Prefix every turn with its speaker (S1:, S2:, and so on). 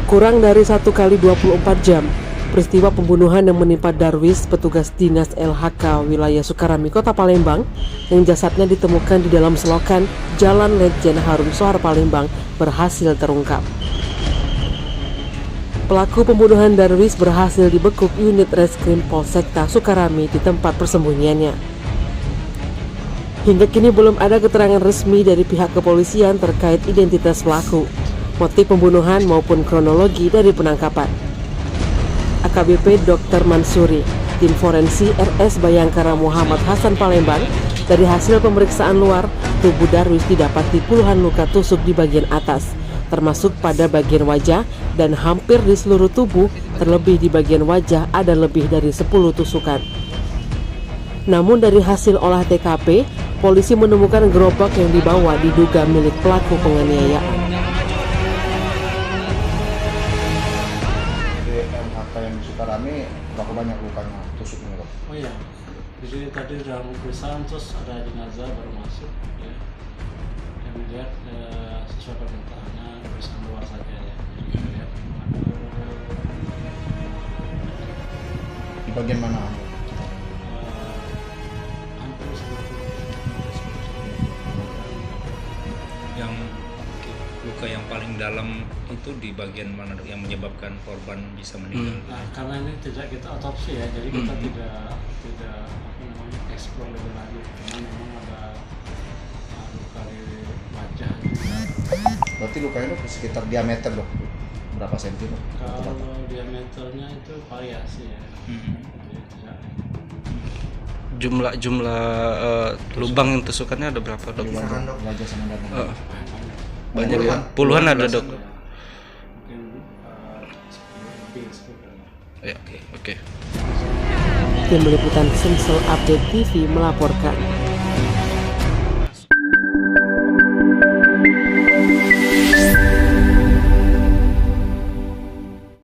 S1: Kurang dari 1 kali 24 jam, peristiwa pembunuhan yang menimpa Darwis, petugas dinas LHK wilayah Sukarami, Kota Palembang, yang jasadnya ditemukan di dalam selokan Jalan Letjen Harun Sohar Palembang, berhasil terungkap. Pelaku pembunuhan Darwis berhasil dibekuk unit reskrim Polsekta Sukarami di tempat persembunyiannya. Hingga kini belum ada keterangan resmi dari pihak kepolisian terkait identitas pelaku, motif pembunuhan maupun kronologi dari penangkapan. AKBP Dr. Mansuri, tim forensi RS Bayangkara Muhammad Hasan Palembang, dari hasil pemeriksaan luar, tubuh Darwis didapati puluhan luka tusuk di bagian atas, termasuk pada bagian wajah dan hampir di seluruh tubuh, terlebih di bagian wajah ada lebih dari 10 tusukan. Namun dari hasil olah TKP, polisi menemukan gerobak yang dibawa diduga milik pelaku penganiayaan.
S2: MHK yang di Sukarami berapa banyak lukanya tusuknya, Dok?
S3: Oh iya, jadi tadi udah pemeriksaan terus ada jenazah baru masuk ya. Kami lihat sesuai permintaannya pemeriksaan luar saja ya. Jadi kami lihat
S2: Di bagian mana?
S3: hampir seluruh
S4: Yang luka yang paling dalam itu di bagian mana, Dok, yang menyebabkan korban bisa meninggal?
S3: Nah, karena ini tidak kita otopsi ya, jadi kita tidak eksplor lebih lanjut. Karena memang ada luka di wajah juga.
S2: Berarti lukanya, Dok, sekitar diameter, Dok? Berapa senti, Dok?
S3: Kalau diameternya itu variasi ya. Jadi tidak
S5: Jumlah lubang yang tusukannya ada berapa, Dok?
S2: Di wajah sama dada.
S5: Banyak ya? Puluhan ada, Dok?
S3: mungkin 10 lebih 10.
S5: Ya, oke.
S1: Tim Liputan Sensel Update TV melaporkan.